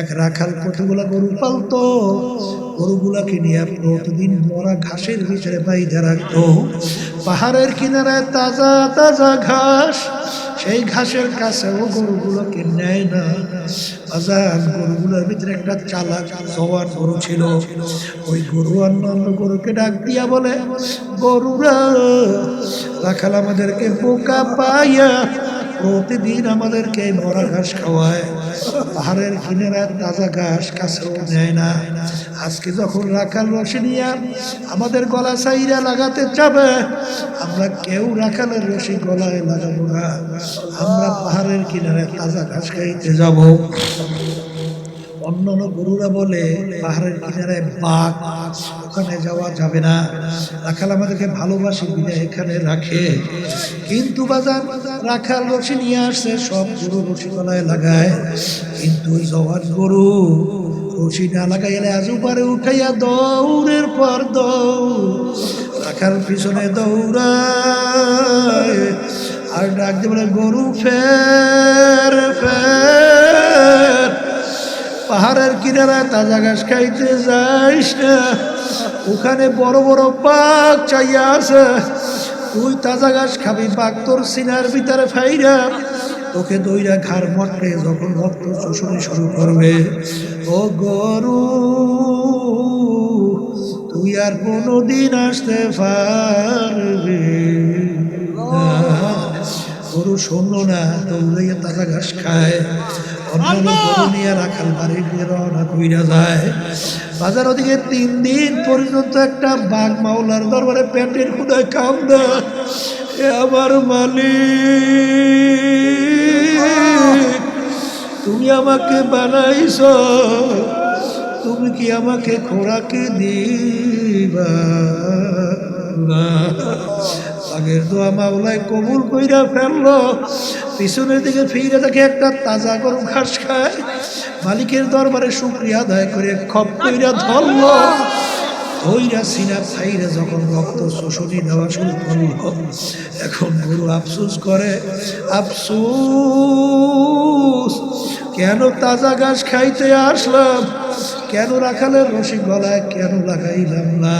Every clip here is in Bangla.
এক রাখাল কতগুলা গরু পালতো, গরুগুলাকে নিয়ে প্রতিদিন মরা ঘাসের ভিতরে বাইধে রাখতো। পাহাড়ের কিনারায় তাজা তাজা ঘাস, সেই ঘাসের কাছেও গরুগুলোকে নেয় না। আজান গরুগুলোর ভিতরে একটা চালাক জওয়ান গরু ছিল। ওই গরু অন্যান্য গরুকে ডাক দিয়া বলে, গরুরা, রাখাল আমাদেরকে বোকা পাইয়া প্রতিদিন আমাদেরকে মরা ঘাস খাওয়ায়, পাহাড়ের কিনারায় তাজা ঘাস কাছেও নেয় না। আজকে যখন রাখাল রশি নিয়া আমাদের গলা চাইরা লাগাতে যাবে, আমরা কেউ রাখালের রশি গলায় লাগাবো না, আমরা পাহাড়ের কিনারায় তাজা ঘাস খাইতে যাব। অন্যান্য গরুরা বলে পাহাড়ের কিনারায় বাঘ, ওখানে যাওয়া যাবে না, রাখাল আমাদেরকে ভালোবাসে বিদায় এখানে রাখে। কিন্তু বাজার রাখাল রশি নিয়ে আসছে, সব গরু রশি গলায় লাগায়, কিন্তু ওই জওয়ান গরু রশি না লাগাইলে আজু পারে উঠাইয়া দৌড়ের পর দৌড়, রাখাল পিছনে দৌড়ায় আর ডাক দিয়ে বলে, গরু ফের ফের, পাহাড়ের কিনারায় তাজা ঘাস খাইতে যাইস না, ওখানে বড় বড় বাঘ চাইয়া আছে, তুই তাজা ঘাস খাবি, বাঘ তোর সিনার ভিতরে ফাইরা তোকে দইরা ঘাড় মটকে যখন রক্ত শোষণে শুরু করবে, ও গরু তুই আর কোনোদিন আসতে পারবে না। গরু শুনলো না, দৌড়াইয়া তাজা ঘাস খায়। অন্যান্য গরু নিয়ে রাখাল বাড়ি দিয়ে রওনা কইরা যায়। বাজার ওদিকে 3 দিন পর্যন্ত একটা বাঘ মাওলার দরবারে পেটের ক্ষুধায় কান্দে, এ আমার মালিক, তুমি আমাকে বানাইছ, তুমি কি আমাকে খোরাকি দিবা না? বাঘের দোয়া মাওলায় কবুল কইরা ফেললো। পিছনের দিকে ফিরে দেখে একটা তাজা গরু ঘাস খায়, মালিকের দরবারে শুকরিয়া আদায় করে খপ কইরা ধরলো, ধইরা সিনা ফাইরা যখন রক্ত শোষণী দেওয়া শুরু করলো, এখন গরু আফসোস করে, আফসোস কেন তাজা ঘাস খাইতে আসলাম, কেন রাখালের রশি গলায় কেন লাগাইলাম না,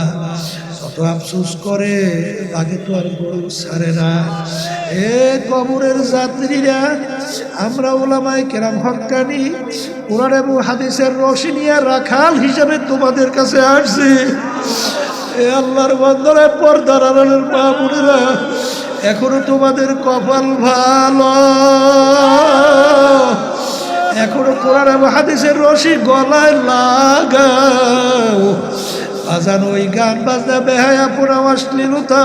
কত আফসোস করে, আগে তো আর গরু ছাড়ে না। এ কবরের যাত্রীরা, আমরা ওলামায়ে কেরাম হক্কানি কোরআন এবং হাদিসের রশি নিয়ে রাখাল হিসেবে তোমাদের কাছে আসছি। এ আল্লাহর বান্দারা, পর্দার আড়ালের মা বোনেরা, এখনো তোমাদের কপাল ভালো, এখনো কোরআন এবং হাদিসের রশি গলায় লাগাও। বাজান ওই গান বাজনা বেহায়াপনা অশ্লীলতা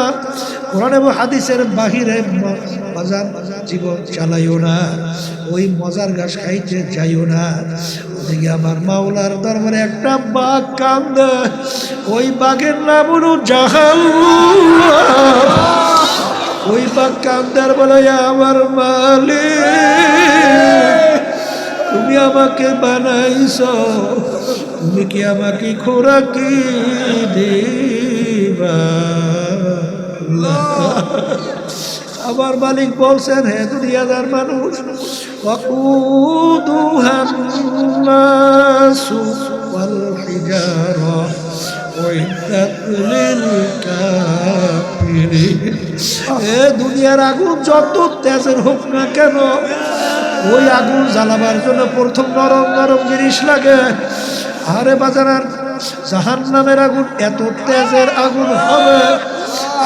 কোরআন এবং হাদিসের বাহিরে বাজান জীবন চালাইও না, ওই মজার ঘাস খাইতে যাইও না। ওদিকে আমার মাওলার দরবারে একটা বাঘ কান্দে, ওই বাঘের নাম হলো জাহান্নাম। ওই বাঘ কান্দার বলে, আমার মালিক, তুমি আমাকে বানাইছ, তুমি কি আমাকে খোরাকি দিবা? আমার মালিক বলছেন, হে দুনিয়াদার মানুষ, ওয়াকুদুহান নাসু ওয়াল হিজারা উইদ্দাত লিল কাফিরিন। এ দুনিয়ার আগুন যত তেজের হোক না কেন, ওই আগুন জ্বালাবার জন্য প্রথম নরম নরম জিনিস লাগে। আরে বাজার, জাহান্নামের আগুন এত তেজের আগুন হবে,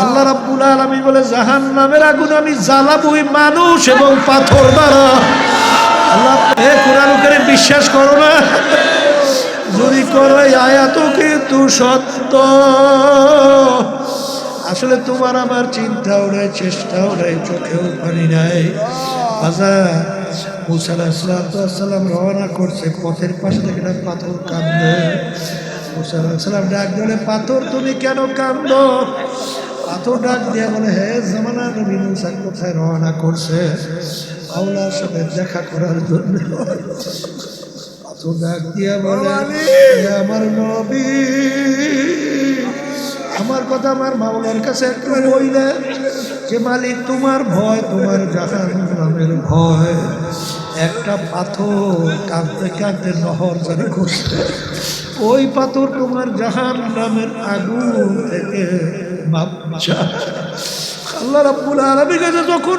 আল্লাহ রাব্বুল আলামিন বলে, জাহান্নামের আগুন আমি জ্বালাবই মানুষ এবং পাথর দ্বারা। আল্লাহ, এ কোরআন কারীম বিশ্বাস করো না? যদি করো, আয়াত কিন্তু সত্য। আসলে তোমার আমার চিন্তাও নাই, চেষ্টাও নাই, চোখেও পানি নাই। বাজার মুসা আলাইহিস সালাম রওনা করছে, পথের পাশে থেকে একটা পাথর কান্দে। মুসা আলাইহিস সালাম ডাক দিলে, পাথর তুমি কেন কান্দো? পাথর ডাক দিয়ে বলে, হে জামানার নবী মুসা কোথায় রওনা করছে? মাওলার সাথে দেখা করার জন্য। পাথর ডাক দিয়ে বলে, আমার নবী, আমার কথা আমার মাওলার কাছে একটু বইলে যে মালিক তোমার ভয়, তোমার জাহান্নামের ভয়, একটা পাথর কাঁদতে কাঁদতে নহর জারি করছে। ওই পাথর তোমার জাহান্নামের আগুন থেকে মাপ চায়। আল্লাহ রাব্বুল আলামিনের কাছে যখন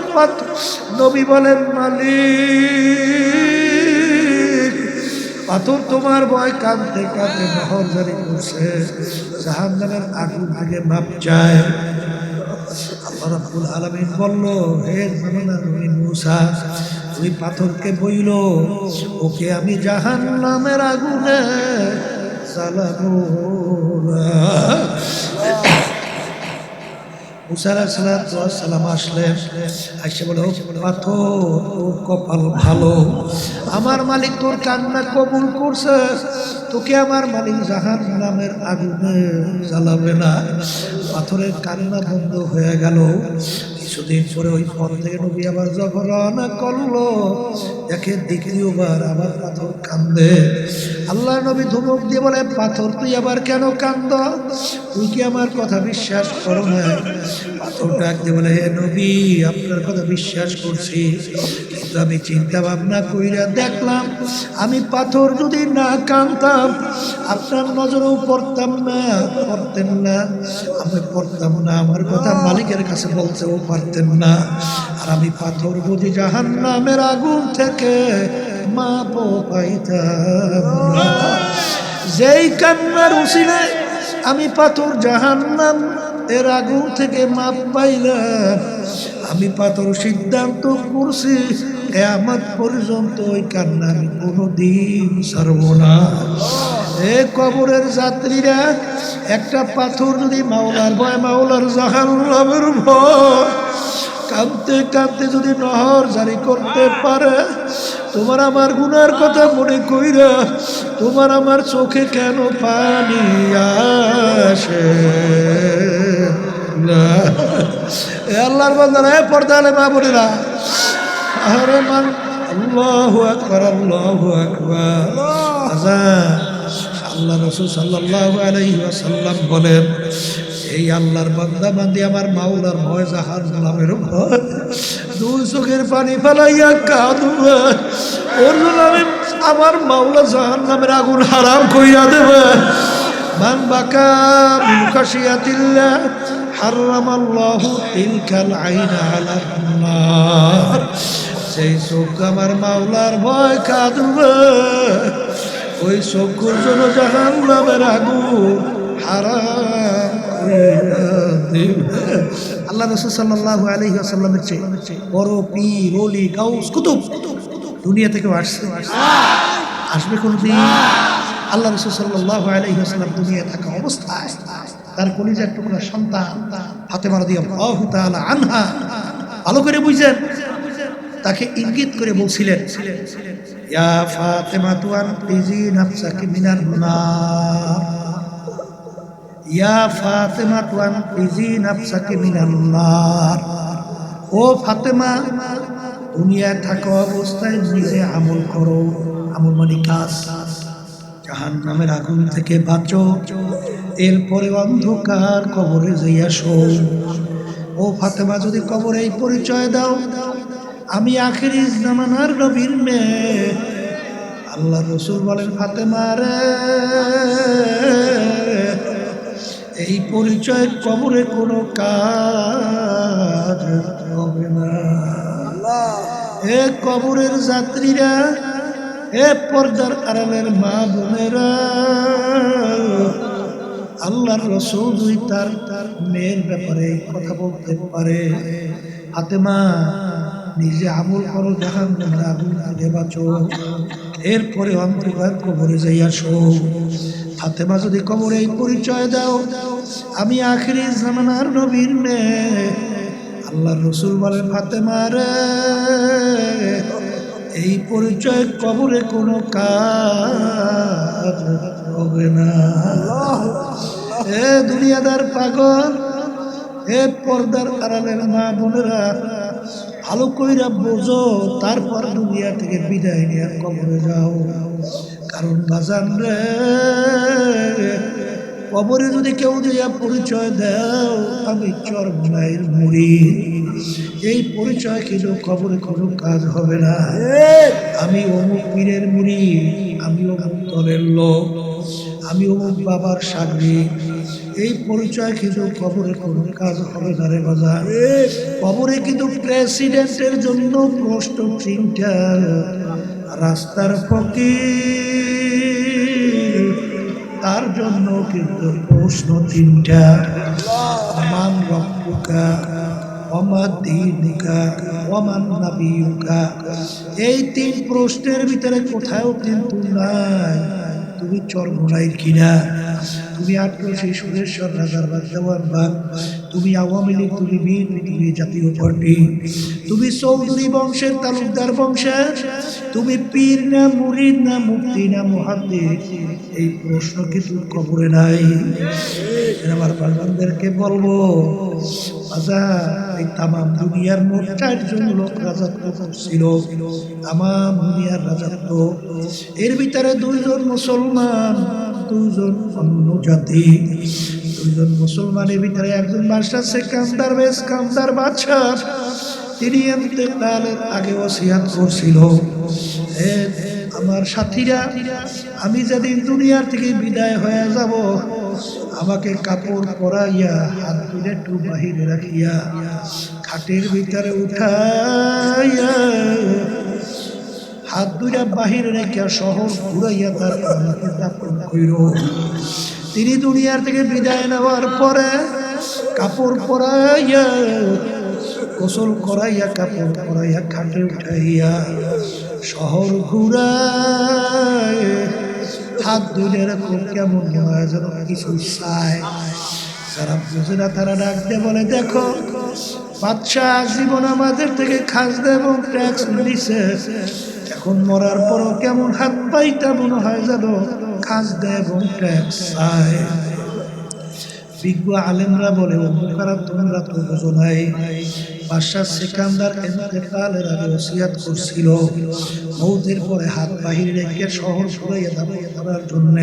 নবী বলেন, মালিক পাথর তোমার ভয় কাঁদতে কাঁদতে নহর জারি করছে, জাহান্নামের আগুন থেকে মাপ চায়। আল্লাহ রাব্বুল আলামিন বলল, হে জামানার নবী মূসা, ওই পাথরকে বইল, ওকে আমি জাহান্নামের আগুনে জ্বালাবো না। মুসা আলাইহিস সালাম আসলেন, আইসা বলে, পাথর তোর কপাল ভালো, আমার মালিক তোর কান্না কবুল করছে, তোকে আমার মালিক জাহান্নামের আগুনে জ্বালাবে না। পাথরের কান্না বন্ধ হয়ে গেল। কিছুদিন পরে ওই পথ থেকে নবী আবার যখন রওনা করলো, দেখে দ্বিতীয়বার আবার পাথর কান্দে। আল্লাহ নবী ধমক দিয়ে বলে, পাথর তুই আবার কেন কান্দ? তুই কি আমার কথা বিশ্বাস করো না? পাথর ডাক দিয়ে বলে, হে নবী, আপনার কথা বিশ্বাস করছি, কিন্তু আমি চিন্তা ভাবনা কইরা দেখলাম, আমি পাথর যদি না কাঁদতাম আপনার নজরেও পড়তাম না, পড়তেন না, আমি পড়তাম না, আমার কথা মালিকের কাছে বলতেও পারতেন না। আর আমি পাথর বুঝি জাহান্নামের আগুন থেকে মাপ পাইতাম না। যেই কান্নার উসিলায় আমি পাথর জাহান্নাম এর আগুন থেকে মাপ পাইলাম, আমি পাথর সিদ্ধান্ত করছি কিয়ামত পর্যন্ত ওই কান্না আমি কোনোদিন ছাড়ব না। এ কবরের যাত্রীরা, একটা পাথর যদি মাওলার ভয়, মাওলার জাহান্নামের ভয় কাঁদতে কাঁদতে যদি নহর জারি করতে পারে, তোমার আমার গুনার কথা মনে কইরা তোমার আমার চোখে কেন পানি আসে না? আল্লাহর বান্দারা, পর্দা আলে মা বোনেরা, আরে মান, আল্লাহু আকবার, আল্লাহু আকবার। আযান। আল্লাহ রাসূল সাল্লাল্লাহু আলাইহি ওয়াসাল্লাম বলেন, এই আল্লাহর বান্দা বান্দি আমার মাওলার ভয়, জাহান্নামের ভয়, দুই চোখের পানি ফেলাইয়া কাঁদবে, ওর জন্য আমি আমার মাওলা জাহান্নামের আগুন হারাম কইরা দেবে। মান বাকা মিন খাশিয়াতিল্লাহ হারামাল্লাহু তিলকাল আইনা আলান নার। সেই চোখ আমার মাওলার ভয় কাঁদবে, ওই চোখের জন্য জাহান্নামের আগুন হারাম কইরা দিবে। আল্লাহ রাসূল সাল্লাল্লাহু আলাইহি ওয়াসাল্লামের চেয়ে বড় পীর, ওলি, গাউস, কুতুব দুনিয়া থেকে আসবে কোনদিন? আল্লাহ রাসূল সাল্লাল্লাহু আলাইহি ওয়াসাল্লাম দুনিয়া থাকা অবস্থায় তার কলিজার টুকরা সন্তান ফাতেমা রাদিয়াল্লাহু তাআলা আনহা, ভালো করে বুঝেন, তাকে ইঙ্গিত করে বলছিলেন, ইয়া ফাতেমা আনকিজি নাফসাকি মিনান নার, ইয়া ফাতেমা আনকিজি নাফসাকি মিনান নার। ও ফাতেমা, দুনিয়ায় থাকা অবস্থায় নিজে আমল করো, আমল মানে কাজ, জাহান্নামের আগুন থেকে বাঁচো, এরপরে অন্ধকার কবরে যাইয়া শো। ও ফাতেমা, যদি কবরে এই পরিচয় দাও, আমি আখিরি জামানার নবীর মেয়ে। আল্লাহ রাসূল বলেন, ফাতেমা রে, এই পরিচয় কবরে কোনো কাজ হবে না। এ কবরের যাত্রীরা, এ পর্দার আড়ালের মা বোনেরা, আল্লাহর রাসূল তার মেয়ের ব্যাপারে কথা বলতে পারে, ফাতেমা নিজে আমল করো, জাহান্নামের আগুন থেকে বাঁচো, এরপরে অন্ধকার কবরে যাইয়া শো। ফাতেমা যদি কবরে এই পরিচয় দাও, আমি আখিরি জামানার নবীর মেয়ে। আল্লাহর রাসূল বলেন, ফাতেমা রে, এই পরিচয় কবরে কোনো কাজ হবে না। এ দুনিয়াদার পাগল, এ পর্দার আড়ালের মা বোনেরা, ভালো কইরা বোঝো, তারপর দুনিয়া থেকে বিদায় নিয়ে কবরে যাও। কারণ বাজান রে, কবরে যদি কেউ দিয়া পরিচয় দাও আমি চরমনাইয়ের মুড়ি, এই পরিচয় কিন্তু কবরে কোনো কাজ হবে না। আমি অমুক পীরের মুরিদ, আমি অমুক দলের লোক, আমি অমুক বাবার সাগরী, এই পরিচয় কিন্তু কবরে কোনো কাজ হবে না রে বাজার। কবরে কিন্তু প্রেসিডেন্টের জন্য প্রশ্ন 3টা, রাস্তার ফকির তার জন্য কিন্তু প্রশ্ন 3টা। মান রব্বুকা ওমা দীনুকা ওমান নাবিয়ুকা। এই 3 প্রশ্নের ভিতরে কোথাও কিন্তু নাই তুমি চরমোনাই কিনা, তুমি আটরশি সুরেশ্বর রাজার বাদ, তুমি আওয়ামী লীগ, তুমি বিএনপি, তুমি জাতীয় পার্টি, তুমি চৌধুরী বংশের তালুকদার বংশের, তুমি পীর না মুরিদ না মুফতি না মুহাদ্দিস, এই প্রশ্ন কিন্তু কবরে নাই। আমার বাগানদেরকে বলবো, আচ্ছা এই তামাম দুনিয়ার মোট 4 জন লোক রাজত্ব করছিল, তামাম দুনিয়ার রাজত্ব, এর ভিতরে 2 জন মুসলমান, 2 জন অন্য জাতি। 2 জন মুসলমানের ভিতরে একজন বাদশা সেকান্দার বেসকান্দার বাদশা, তিনি ইন্তেকালের আগে ওসিয়ত করছিল, আমার সাথীরা আমি যেদিন দুনিয়ার থেকে বিদায় হয়ে যাব, আমাকে কাপড় পরাইয়া হাত দুটো একটু বাহিরে রাখিয়া খাটের ভিতরে উঠাইয়া হাত দুইটা বাহিরে রেখিয়া শহর ঘুরাইয়া তার আমাকে দাফন কইরো। তিনি দুনিয়ার থেকে বিদায় নেওয়ার পরে কাপড় পরাইয়া গোসল করাইয়া কাপড় পরাইয়া খাটে উঠাইয়া শহর ঘুরায় হাত দুইটা এরকম কেমন হয় যেন কিছু চায়। যারা বুঝে না তারা ডাক দিয়ে বলে, দেখো বাদশা জীবন আমাদের থেকে খাজনা এবং ট্যাক্স নিছে, এখন মরার পরও কেমন হাত পাইটা মনে হয় যেন খাজনা এবং ট্যাক্স চায়। বিজ্ঞ আলেমরা বলে, অমুকারা তোমরা তো বোঝো নাই, বাদশা সেকান্দার ইন্তেকালের আগে ওসিয়ত করছিল মৌতের পরে হাত বাহিরে রেখে শহর ঘুরাইয়া দাফন করার জন্য।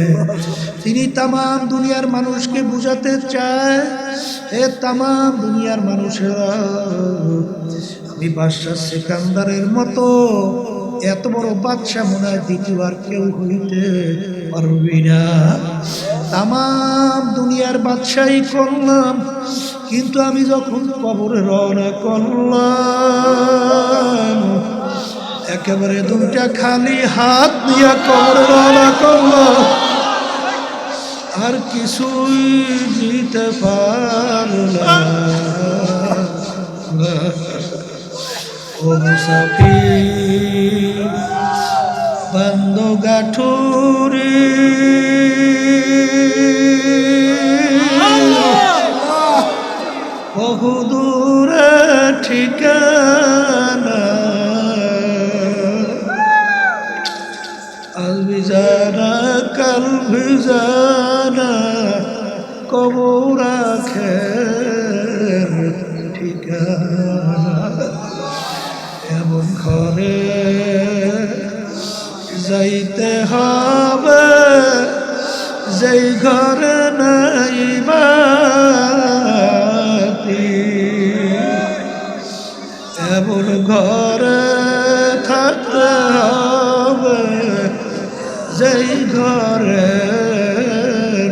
তিনি তামাম দুনিয়ার মানুষকে বুঝাতে চায়, হে তামাম দুনিয়ার মানুষেরা, আমি বাদশা সেকান্দারের মতো এত বড় বাদশা মনে হয় দ্বিতীয়বার কেউ হইতে পারবি না। তামাম দুনিয়ার বাদশাহী করলাম, কিন্তু আমি যখন কবরে রওনা করলাম একেবারে 2টা খালি হাত নিয়ে কবরে রওনা করলাম, আর কিছুই দিতে পারলাম না। ও মুসাফির বন্ধ গাঠুরি, বহু দূরে ঠিকানা, আল বিজানা কাল বিজানা কবর আখের ঠিকানা। এমন ঘরে যাইতে হবে যেই ঘরে নাই বাতি, এমন ঘরে থাকতে হবে যেই ঘরে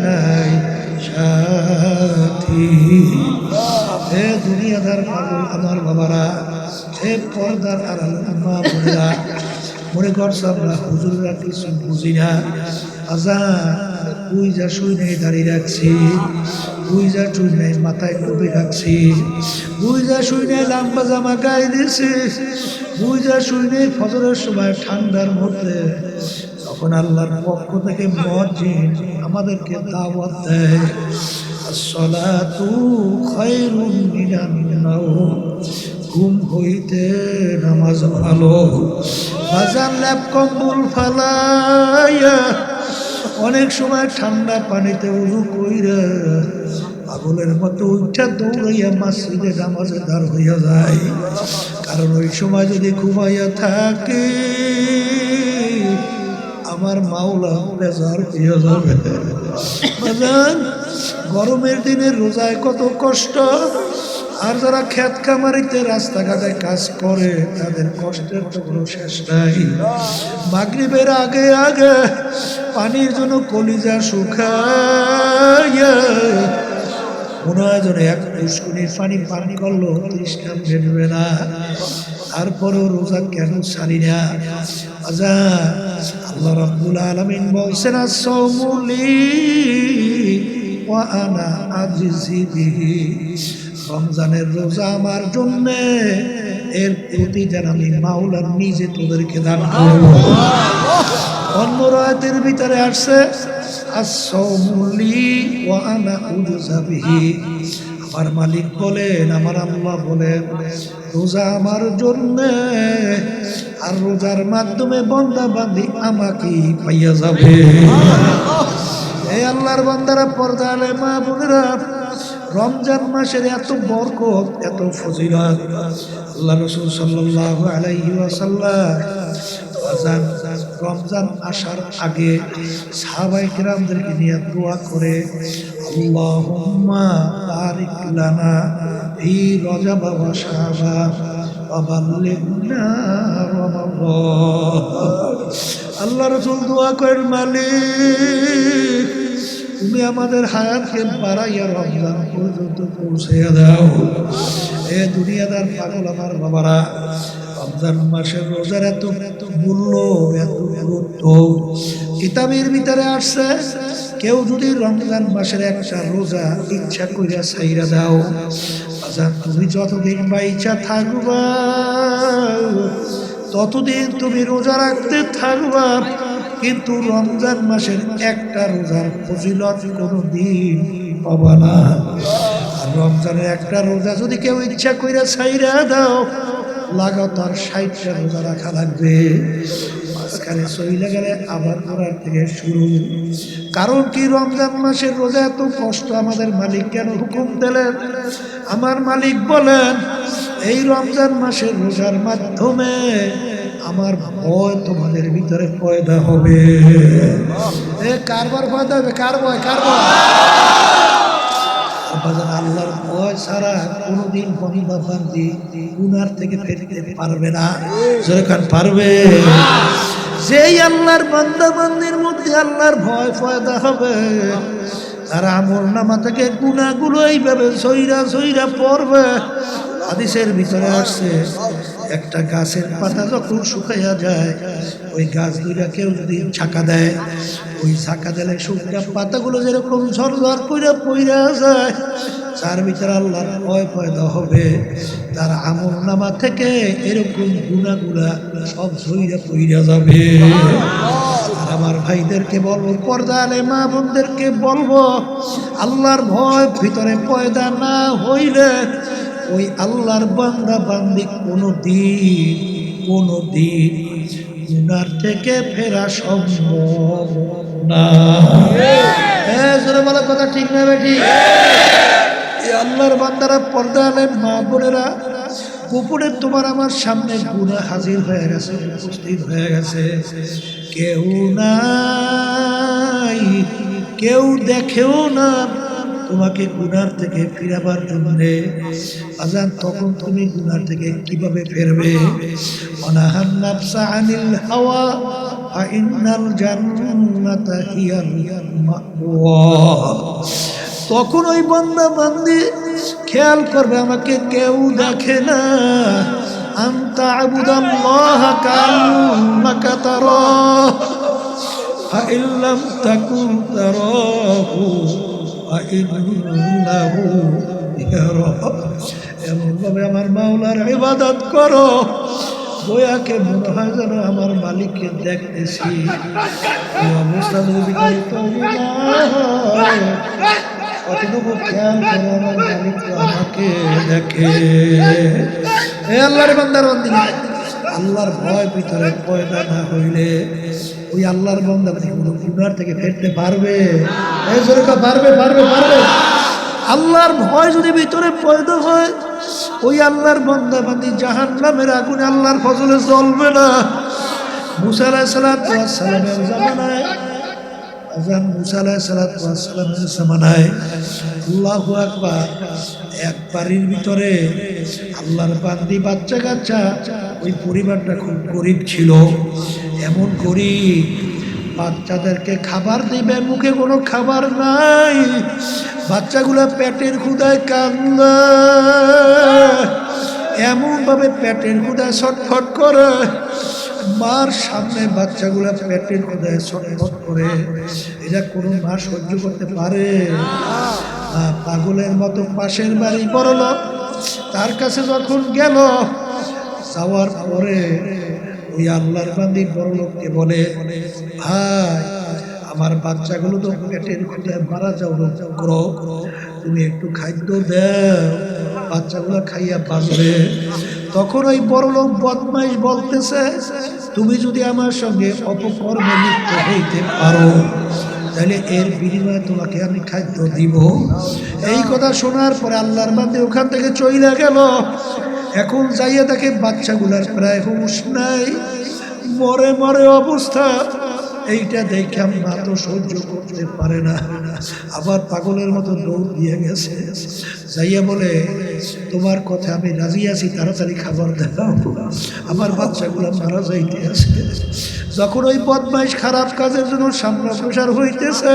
নাই সাথী। হে দুনিয়াদার পাগল আমার বাবারা, হে পর্দার আড়াল মা বোনেরা, মনে করছো আমরা হুজুররা কিছু বুঝি না। তুই যা শুই নেই দাঁড়িয়ে রাখছি, তুই যা শুই নেই মাথায় টুপি রাখছি, তুই যা শুই নেই লম্বা জামা গায়ে দিয়েছি, তুই যা শুই নেই ফজরের সময় ঠান্ডার মধ্যে তখন আল্লাহর পক্ষ থেকে মুয়াজ্জিন আমাদেরকে দাওয়াত দেয়, আসসালাতু খায়রুম মিনান নাওম, ঘুম হইতে নামাজ ভালো। বাজার ল্যাপ কম্বল ফালাইয়া অনেক সময় ঠান্ডা পানিতে উজু কইরা পাগলের মতো উঠা দৌড়াইয়া মসজিদে নামাজে দাঁড় হইয়া যায়, কারণ ওই সময় যদি ঘুমাইয়া থাকে আমার মাওলা বেজার হইয়া যাবে। গরমের দিনে রোজায় কত কষ্ট, আর যারা ক্ষেত খামারিতে রাস্তাঘাটে কাজ করে তাদের কষ্টের তো কোনো শেষ নাই। মাগরিবের আগে আগে পানির জন্য কলিজা শুকাইয়া মনে হয় যেন এক পুষ্কুনির পানি পান করলো তৃষ্ণা মেটবে না। তারপরেও রোজা কেন ছাড়ি না? আল্লাহ রাব্বুল আলামিন বলছেন আস-সাওমু লি ওয়া আনা আজজি বিহি। রমজানের রোজা আমার জন্য, এর প্রতিদান আমি মাওলা নিজে তোদেরকে দান করব। অন্য রাতের ভিতরে আসছে আস-সাওমু লি ওয়া আনা উজজা বিহি। আমার মালিক বলেন, আমার আল্লাহ বলেন, রোজা আমার জন্য, আর রোজার মাধ্যমে বান্দা বান্দি আমাকেই পাইয়া যাবে। এই আল্লাহর বান্দারা, পর্দা আলে মা বোনেরা, রমজান মাসের এত বরকত, এত ফজিলত আল্লাহ রাসূল সাল্লাল্লাহু আলাইহি ওয়াসাল্লাম রমজান আসার আগে সাহাবায়ে কিরামদেরকে নিয়ে দোয়া করে, আল্লাহুম্মা বারিক লানা ফি রজব ওয়া শাবান ওয়া বাল্লিগনা রমাদান। আল্লাহ রাসূল দোয়া করেন, মালিক তুমি আমাদের হায়াতকে বাড়াইয়া রমজান পর্যন্ত পৌঁছাইয়া দাও। এ দুনিয়াদার পাগল আমার বাবারা, রমজান মাসের রোজার এত মূল্য, এত গুরুত্ব কিতাবের ভিতরে আসছে। কেউ যদি রমজান মাসের একটা রোজা ইচ্ছা কইরা ছাইরা দাও, তুমি যতদিন বাইচা থাকবা ততদিন তুমি রোজা রাখতে থাকবা, কিন্তু রমজান মাসের একটা রোজার ফজিলত কোনো দিন পাবা না। আর রমজানের একটা রোজা যদি কেউ ইচ্ছা কইরা ছাইরা দাও, লাগাতার 60টা রোজা রাখা লাগবে। মাঝখানে চইলে গেলে আবার করার থেকে শুরু। কারণ কি, রমজান মাসের রোজা এত কষ্ট আমাদের মালিক কেন হুকুম দিলেন? আমার মালিক বলেন, এই রমজান মাসের রোজার মাধ্যমে আমার ভয় তোমাদের ভিতরে পয়দা হবে। কারবার পয়দা হবে? কার ভয়? কার ভয়? আল্লাহর ভয় ছাড়া কোনোদিন বান্দা বান্দি গুনার থেকে ফিরতে পারবে না। যখন পারবে, যেই আল্লাহর বান্দা বান্দির মধ্যে আল্লাহর ভয় পয়দা হবে, তারা আমলনামা থেকে গুনাহগুলো এইভাবে সইরা সইরা পড়বে। হাদিসের ভিতরে আসছে, একটা গাছের পাতা যখন শুকাইয়া যায়, ওই গাছ দুইটা কেউ যদি ছাকা দেয়, ওই ছাকা দিলে শুকনা পাতাগুলো যেরকম ঝরঝর করে পইরা যায়, তার ভিতরে আল্লাহর ভয় পয়দা হবে। তার আমলনামা থেকে এরকম গুনাহগুলা সব ঝইরা পইরা যাবে। আর আমার ভাইদেরকে বলবো, পর্দা আলে মা বোনদেরকে বলবো, আল্লাহর ভয় ভিতরে পয়দা না হইলে ওই আল্লাহর বান্দা বান্দি কোনো দিন গুনার থেকে ফেরা সম্ভব না। বলা কথা ঠিক না বেটি? আল্লাহর বান্দারা, পর্দা আলে মা বোনেরা, গোপনে তোমার আমার সামনে গুনাহ হাজির হয়ে গেছে, উপস্থিত হয়ে গেছে, কেউ নাই, কেউ দেখেও না তোমাকে গুনার থেকে ফিরাবার জন্যে। আজান, তখন তুমি গুনার থেকে কিভাবে ফিরবে? অনাহান নাফসা আনিল হাওয়া ফাইন্নাল জান্নাতা হিয়াল মাওয়া। তখন ওই বান্দা বান্দি খেয়াল করবে, আমাকে কেউ দেখে না। আনতা আবুদাল্লাহ কান্নাকা তারাহু ফাইন লাম তাকুন তারাহু ফাইন্নাহু ইয়ারাক। এমনভাবে আমার মাওলার ইবাদত করো, বয়াকে মনে হয় যেন আমার মালিককে দেখতেছি। এই অবস্থা যদি কতটুকু খেয়াল করে আমার মালিক আমাকে দেখে। হে আল্লাহর বান্দার বান্দিরা, আল্লাহর ভয় ভিতরে পয়দা না হইলে ওই আল্লাহর বান্দা কোনো গুনার থেকে ফিরতে পারবে? পারবে পারবে পারবে। আল্লাহর ভয় যদি ভিতরে পয়দা হয়, ওই আল্লাহর বান্দা বান্দি জাহান্নামের আগুনে আল্লাহর ফজলে জ্বলবে না। মুসা আলাইহিস সালামের জামানায় আজান মুসা আলাইহিস সালামের জামানায় আল্লাহু আকবার, এক বাড়ির ভিতরে আল্লাহর বান্দি বাচ্চা কাচ্চা, ওই পরিবারটা খুব গরিব ছিল। এমন গরিব, বাচ্চাদেরকে খাবার দিবে, মুখে কোনো খাবার নাই, বাচ্চাগুলো পেটের ক্ষুধায় কান্দে, এমন ভাবে পেটের ক্ষুধায় ছটফট করে, মার সামনে বাচ্চাগুলা পেটের ক্ষুধায় ছটফট করে, এটা কোনো মা সহ্য করতে পারে? পাগলের মতো পাশের বাড়ি বড়লোক, তার কাছে যখন গেল, যাওয়ার পরে ওই আল্লাহর বান্দি বড়লোককে বলে, ভাই আমার বাচ্চাগুলো তো পেটের ক্ষুধায় মারা যাও, করো, তুমি একটু খাদ্য দাও, বাচ্চাগুলো খাইয়া বাঁচবে। তখন ওই বড়লোক বদমাইশ বলতেছে, তুমি যদি আমার সঙ্গে অপকর্মে লিপ্ত হইতে পারো তাহলে এর বিনিময়ে তোমাকে আমি খাদ্য দিব। এই কথা শোনার পরে আল্লাহর বান্দী ওখান থেকে চইলা গেল। এখন যাইয়া দেখে বাচ্চাগুলার প্রায় হুঁশ নাই, মরে মরে অবস্থা। এইটা দেখে মা তো সহ্য করতে পারে না, আবার পাগলের মতো দৌড় দিয়ে গেছে, যাইয়া বলে, তোমার কথা আমি রাজি আছি, তাড়াতাড়ি খাবার দাও, আমার বাচ্চাগুলো মারা যাইতে আছে। যখন ওই বদমাইশ খারাপ কাজের জন্য সামনে অগ্রসর হইতেছে,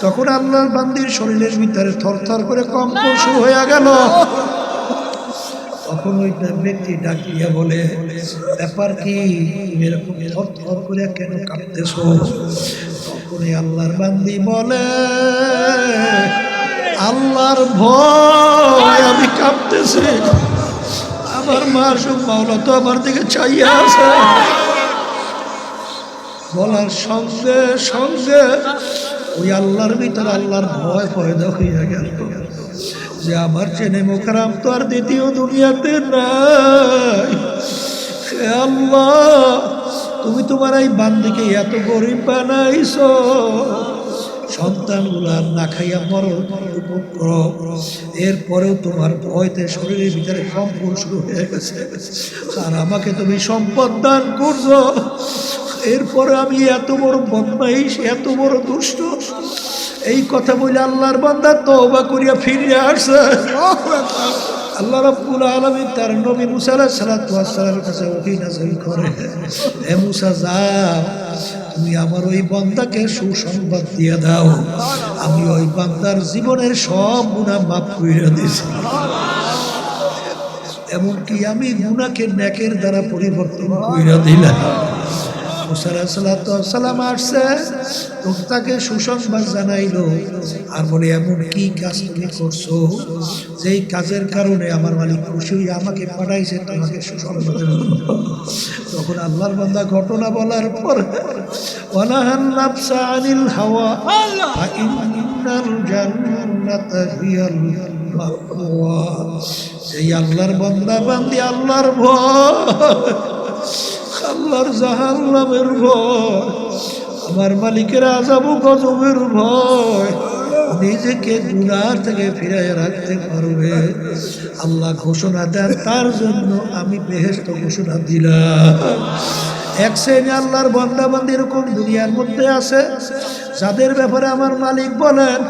তখন আল্লাহর বান্দির শরীরের ভিতরে থরথর করে কম্পন শুরু হয়ে গেল। তখন ওই ব্যক্তি ডাক দিয়া বলে, ব্যাপার কি, তুমি এরকম থরথর করে কেন কাঁপতেছ? তখন আল্লাহর বান্দি বলে, আল্লাহর ভয় আমি কাঁপতেছি, আমার মাসুম মাওলা তো আমার দিকে চাইয়া আছে। বলার সঙ্গে সঙ্গে ওই আল্লাহর ভিতরে আল্লাহর ভয় পয়দা হইয়া গেল যে আমার চেনে মোকারাম তো আর দ্বিতীয় দুনিয়াতে নাই। হে আল্লাহ, তুমি তোমার এই বান্দিকে এত গরিব বানাইছো, সন্তানগুলা না খাইয়া মরণ করো, এরপরেও তোমার ভয়তে শরীরের ভিতরে কম্পন শুরু হয়ে গেছে, আর আমাকে তুমি সম্পদ দান করছো, এরপরে আমি এত বড় বদমাইশ, এত বড় দুষ্ট। এই কথা বলে আল্লাহর বান্দা তওবা করিয়া ফিরে আসে। আল্লাহ রাব্বুল আলামিন তার নবী মুসা আলাইহিস সালামের কাছে ওহী নাযিল করে, হে মুসা, যাও তুমি আমার ওই বান্দাকে সুসংবাদ দিয়ে দাও, আমি ওই বান্দার জীবনের সব গুনাহ মাফ করে দিয়েছি, এমনকি আমি গুনাহকে নেকের দ্বারা পরিবর্তন করে দিলাম। মুসা আলাইহিস সালাম আসছে, তো তাকে সুসংবাদ জানাইলো, আর বলে, এমন কি কাজ তুমি করছো যেই কাজের কারণে আমার মালিক খুশি হয়ে আমাকে পাঠাইছে তোমাকে সুসংবাদ। তখন আল্লাহর বান্দা ঘটনা বলার পর, ওয়ানাহান নাফসা আনিল হাওয়া ফা ইন্নাল জান্নাতা হিয়াল মাওয়া। এই আল্লাহর বান্দা বান্দি আল্লাহর ভয়, আল্লাহর জাহান্নামের ভয়, আমার মালিকের আযাব ও গজবের ভয়, নিজেকে গুনাহ থেকে ফিরিয়ে রাখতে পারবে। আল্লাহ ঘোষণা দেন, তার জন্য আমি বেহেশত ঘোষণা দিলাম। এক শ্রেণী আল্লাহর বান্দা বান্দি এরকম দুনিয়ার মধ্যে আছে, যাদের ব্যাপারে আমার মালিক বলেন,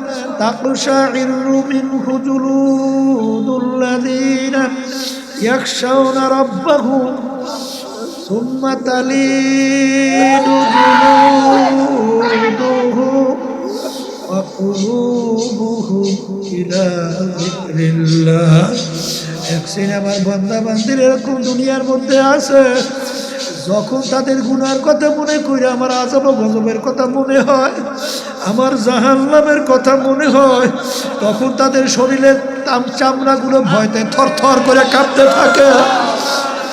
তাকশাইরু মিনহু জুলুদুল্লাযীনা ইয়াখশাউনা রাব্বাহুম ثم تلين جلودهم وقلوبهم إلى ذكر الله। এক শ্রেণী আমার বান্দা বান্দির এরকম দুনিয়ার মধ্যে আছে, যখন তাদের গুনার কথা মনে করে আমার আযাব ও গজবের কথা মনে হয়, আমার জাহান্নামের কথা মনে হয়, তখন তাদের শরীরের চামড়াগুলো ভয়তে থরথর করে কাঁপতে থাকে,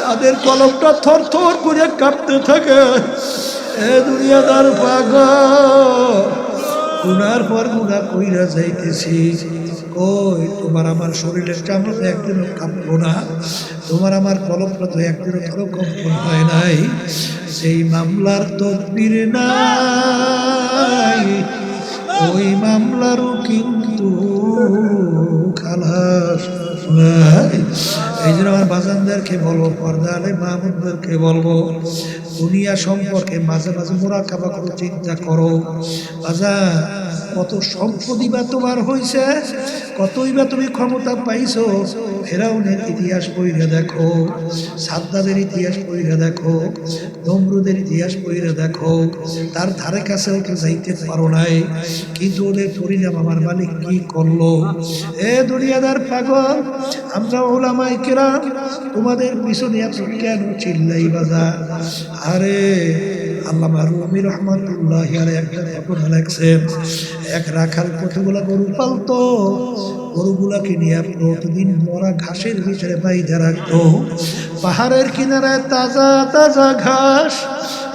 তাদের কলমটা থরথর করে কাঁপতে থাকে। এ দুনিয়াদার পাগল, গুনার পর গুনাহ কইরা যাইতেছি, কই তোমার আমার শরীরের চামড়া তো একদিনও কাঁপলো না, তোমার আমার কলমটা তো একদিনও কম্পন হয় নাই, সেই মামলার তদবির নাই, ওই মামলারও কিন্তু খালাস নাই। এই জন্য আমার বাজানদেরকে বলবো, পর্দা আলে মাহমুদদেরকে বলবো, দুনিয়া সম্পর্কে মাঝে মাঝে মুরাকাবা করো, চিন্তা করো। বাজার কত সম্পদই বা তোমার হয়েছে, কতই বা তুমি ক্ষমতা পাইছো। ফেরাউনের ইতিহাস পড়ে দেখো, সাদ্দাদের ইতিহাস পড়ে দেখো, নমরুদের ইতিহাস পড়ে দেখো। তার ধারে কাছেও তো যাইতে পারো নাই, কিন্তু ওদের পরিণাম আমার মালিক কি করলো। এ দুনিয়াদার পাগল, আমরা ওলামায়ে কেরাম তোমাদের পিছনে এত কেন চিল্লাই বাজার? আরে আল্লামা রুমি রহমাতুল্লাহি আলাইহি একটা ঘটনা লেখছেন। এক রাখাল কতগুলা গরু পালতো, গরুগুলাকে নিয়ে প্রতিদিন মরা ঘাসের ভিতরে বাইধে রাখতো। পাহাড়ের কিনারায় তাজা তাজা ঘাস,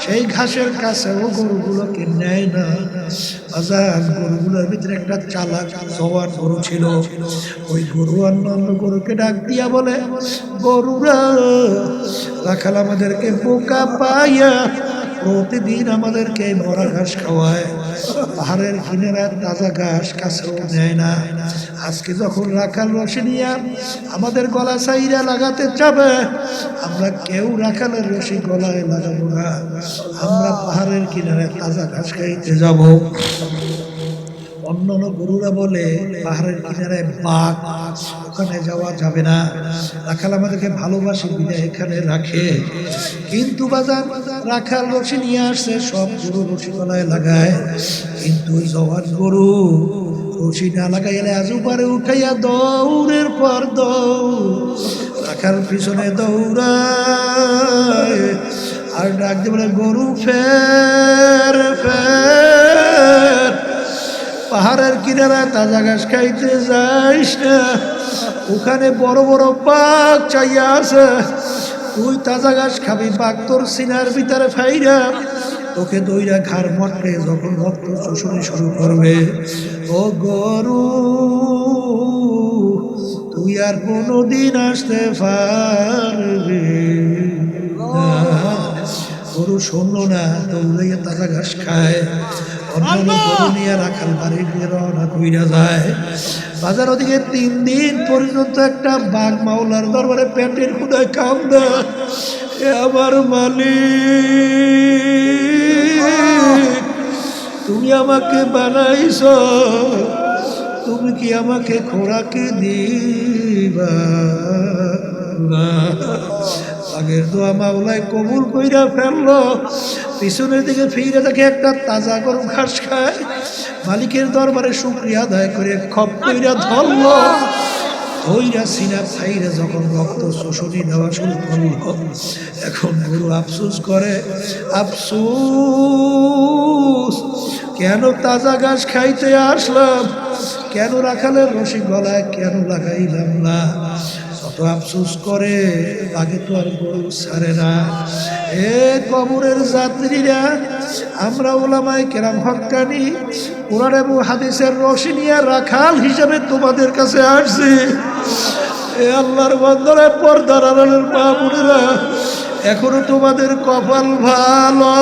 সেই ঘাসের কাছেও গরুগুলোকে নেয় না। বাজার গরুগুলোর ভিতরে একটা চালাক জওয়ান গরু ছিল। ওই গরু অন্যান্য গরুকে ডাক দিয়া বলে, গরুরা, রাখাল আমাদেরকে বোকা পাইয়া প্রতিদিন আমাদেরকে মরা ঘাস খাওয়ায়, পাহাড়ের কিনারায় তাজা ঘাস কাছেও নেয় না। আজকে যখন রাখাল রশি নিয়া আমাদের গলা চাইরা লাগাতে যাবে, আমরা কেউ রাখালের রশি গলায় লাগাবো না, আমরা পাহাড়ের কিনারে তাজা ঘাস খাইতে যাব। অন্যান্য গরুরা বলে পাহাড়ের কিনারে বাঘ, ওখানে যাওয়া যাবে না, রাখাল আমাদেরকে ভালোবাসে বিদায় এখানে রাখে। কিন্তু বাজার রাখাল রশি নিয়ে আসছে, সব গরু রশি গলায় লাগায়, কিন্তু ওই জওয়ান গরু রশি না লাগাইলে আজু পারে উঠাইয়া দৌড়ের পর দৌড়, রাখাল পিছনে দৌড়ায় আর ডাক দিয়ে বলে, গরু ফের ফের, পাহাড়ের কিনারায় তাজা ঘাস খাইতে যাইস না, ওখানে বড় বড় বাঘ চাইয়া আছে, তুই তাজা ঘাস খাবি, বাঘ তোর সিনার ভিতরে ফাইরা তোকে দইরা ঘাড় মটকে যখন রক্ত শোষণে শুরু করবে, ও গরু তুই আর কোনোদিন আসতে পারবি না। গরু শুনলো না, দৌড়াইয়া তাজা ঘাস খায়। অন্যান্য গরু নিয়ে রাখাল বাড়ি দিয়ে রওনা কইরা যায়। বাজার ওদিকে 3 দিন পর্যন্ত একটা বাঘ মাওলার দরবারে পেটের ক্ষুধায় কান্দে, এ আমার মালিক, তুমি আমাকে বানাইছ, তুমি কি আমাকে খোরাকি দিবা না? আগের দোয়া মাওলায় কবুল কইরা ফেললো। পিছনের দিকে ফিরে দেখে একটা তাজা গরু ঘাস খায়, মালিকের দরবারে শুকরিয়া আদায় করে খপ কইরা ধরলো, ধইরা সিনা খাইরা যখন রক্ত শোষণী দেওয়া শুরু করলো, এখন গরু আফসোস করে, আফসোস কেন তাজা ঘাস খাইতে আসলাম, কেন রাখালের রশি গলায় কেন লাগাইলাম না। কত আফসোস করে, আগে তো আর গরু ছাড়ে না। এ কবরের যাত্রীরা, আমরা ওলামায়ে কেরাম হক্কানি কোরআন এবং হাদিসের রশি নিয়ে রাখাল হিসাবে তোমাদের কাছে আসছি। এ আল্লাহর বান্দারা, পর্দার আড়ালের মা বোনেরা, এখনো তোমাদের কপাল ভালো,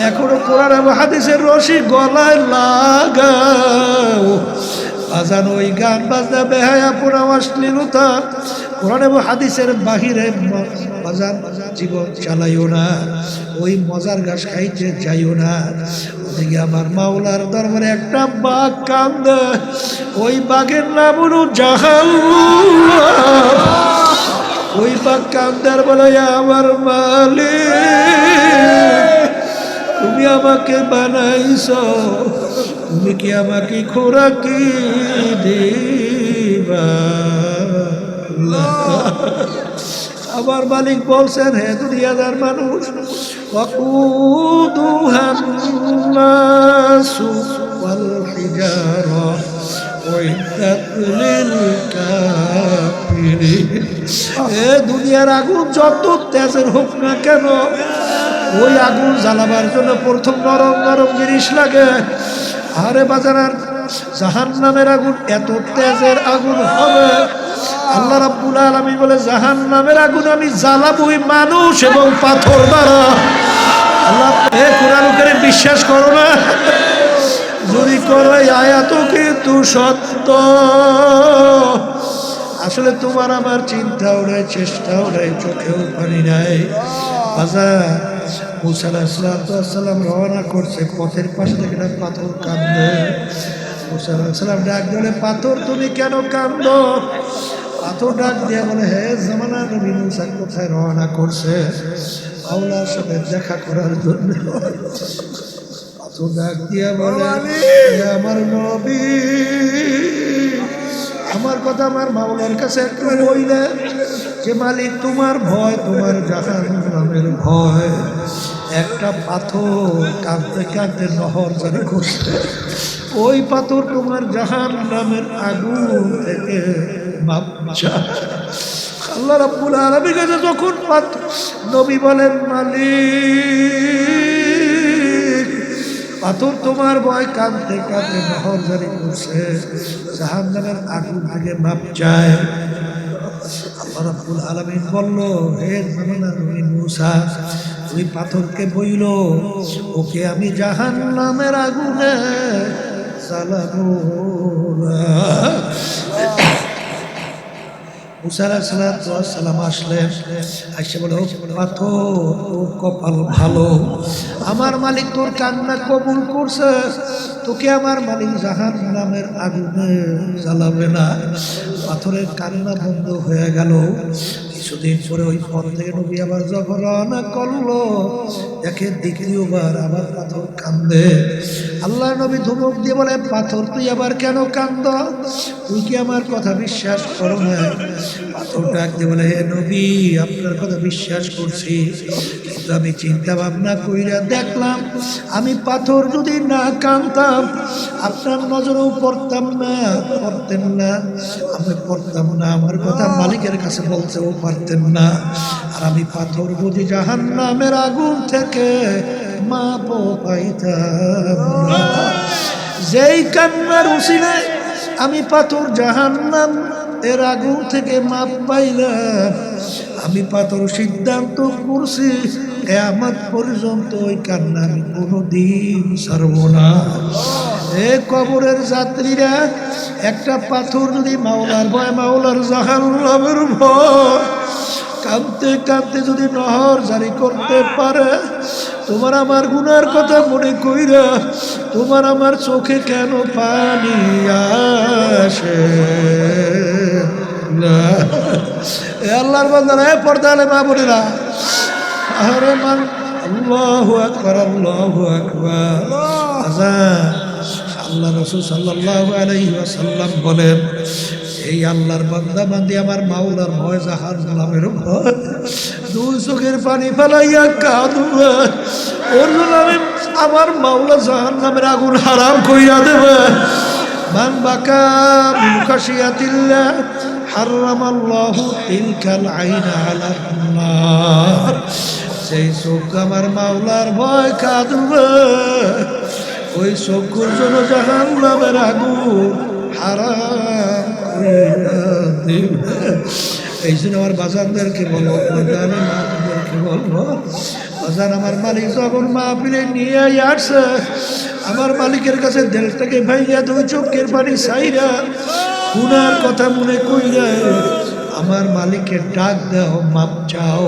এখনো কোরআন এবং হাদিসের রশি গলায় লাগাও। আজান ওই গান বাজনা বেহায়াপনা অশ্লীলতা কোরআন এবং হাদিসের বাহিরে বাজান জীবন চালাইও না, ওই মজার ঘাস খাইতে যাইও না। ওদিকে আমার মাওলার দরবারে একটা বাঘ কান্দে, ওই বাঘের নাম হলো জাহান্নাম। ওই বাঘ কান্দার বলে, আমার মালিক, তুমি আমাকে বানাইছ, তুমি কি আমাকে খোরাকি দিবা? আমার মালিক বলছেন, হে দুনিয়াদার মানুষ, ওয়াকুদুহান নাসু ওয়াল হিজারা উইদ্দাত লিল কাফিরিন। এ দুনিয়ার আগুন যত তেজের হোক না কেন, ওই আগুন জ্বালাবার জন্য প্রথম নরম নরম জিনিস লাগে। আরে বাজার, জাহান্নামের আগুন এত তেজের আগুন হবে, আল্লাহ রাব্বুল আলামিন বলে, জাহান্নামের আগুন আমি জ্বালাবই মানুষ এবং পাথর দ্বারা। আল্লাহ, এ কোরআন কারীম বিশ্বাস করো না? যদি করো, আয়াত কিন্তু সত্য। আসলে তোমার আমার চিন্তাও নাই, চেষ্টাও নাই, চোখেও পানি নাই। বাজার মুসা আলাইহিস সালাম রওনা করছে, পথের পাশে থেকে একটা পাথর কাঁদে। মুসা আলাইহিস সালাম ডাক দিলে, পাথর তুমি কেন কাঁদো? পাথর ডাক দিয়ে বলে, হে জামানা নবী মুসা কোথায় রওনা করছে? আল্লাহর সাথে দেখা করার জন্য। পাথর ডাক দিয়ে বলে, হে আমার নবী, আমার কথা আমার মাওলার কাছে একটু বইলে যে মালিক তোমার ভয়, তোমার জাহান্নামের ভয়। একটা পাথর কাঁদতে কাঁদতে নহর জারি করছে, ওই পাথর তোমার জাহান্নামের আগুন থেকে মাপ চায়। আল্লাহ রাব্বুল আলামিনের কাছে যখন নবী বলেন, মালিক পাথর তোমার ভয় কাঁদতে কাঁদতে নহর জারি করছে, জাহান্নামের আগুন থেকে মাপ চায়। আল্লাহ রাব্বুল আলামিন বলল, হে জামানার নবী মুসা, তুমি পাথরকে বইল, ওকে আমি জাহান্নামের আগুনে জ্বালাবো না। মুসা আলাইহিস সালাম আসলেন, আইসা বলে, পাথর তোর কপাল ভালো, আমার মালিক তোর কান্না কবুল করছে, তোকে আমার মালিক জাহান্নামের আগুনে জ্বালাবে না। পাথরের কান্না বন্ধ হয়ে গেল। কিছুদিন পরে ওই পথ থেকে নবী আবার যখন রওনা করলো, দেখে দ্বিতীয়বার আবার পাথর কান্দে। আল্লাহ নবী ধমক দিয়ে বলে, পাথর তুই আবার কেন কান্দ? তুই কি আমার কথা বিশ্বাস করো না? পাথর ডাক দিয়ে বলে, হে নবী, আপনার কথা বিশ্বাস করছি, কিন্তু আমি চিন্তা ভাবনা কইরা দেখলাম, আমি পাথর যদি না কাঁদতাম আপনার নজরেও পড়তাম না, পড়তেন না, আমি পড়তাম না, আমার কথা মালিকের কাছে বলতেও পারতেন না। আর আমি পাথর বুঝি জাহান্নামের আগুন থেকে মাপ পাইতাম না। যেই কান্নার উসিলায় আমি পাথর জাহান্নাম এর আগুন থেকে মাপ পাইলাম, আমি পাথর সিদ্ধান্ত করছি কিয়ামত পর্যন্ত ওই কান্না আমি কোনোদিন ছাড়ব না। এ কবরের যাত্রীরা, একটা পাথর যদি মাওলার ভয়, মাওলার জাহান্নামের ভয় কাঁদতে কাঁদতে যদি নহর জারি করতে পারে, তোমার আমার গুনার কথা মনে কইরা তোমার আমার চোখে কেন পানি আসে না? আল্লাহর বান্দারা, পর্দা আলে মা বোনেরা, আরে মান, আল্লাহু আকবার, আল্লাহু আকবার। আল্লাহ রাসূল সাল্লাল্লাহু আলাইহি ওয়াসাল্লাম বলেন, এই আল্লাহর বান্দা বান্দি আমার মাওলার ভয়, জাহান্নামের ভয়, দুই চোখের পানি ফেলাইয়া কাঁদবে, ওর জন্য আমি আমার মাওলা জাহান্নামের আগুন হারাম কইরা দেবে। মান বাকা মিন খাশিয়াতিল্লাহ হারামাল্লাহু তিলকাল আইনা আলান নার। সেই চোখ আমার মাওলার ভয় কাঁদবে, ওই চোখের জন্য জাহান্নামের আগুন হারাম কইরা দিবে। এই জন্য আমার বাজানদেরকে বলবো, মাদেরকে বলবো, বাজান আমার মালিক যখন মাহফিলে নিয়ে আসছে, আমার মালিকের কাছে দেলটাকে ভাইয়া দুই চোখের পানি চাইরা গুনার কথা মনে কইরা আমার মালিকের ডাক দাও, মাপ চাও।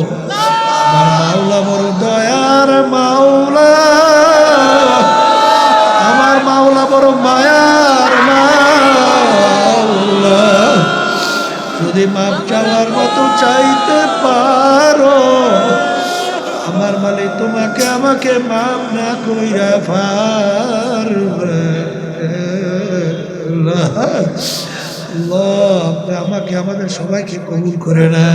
আমার মাওলা বড় দয়ার মাওলা, আমার মাওলা বড় মায়ার মাওলা। যদি মাপ চাওয়ার মতো চাইতে পারো, আমার মালিক তোমাকে আমাকে মাপ না কইরা পারবে না। আল্লাহ আমাকে আমাদের সবাইকে কবুল করে না।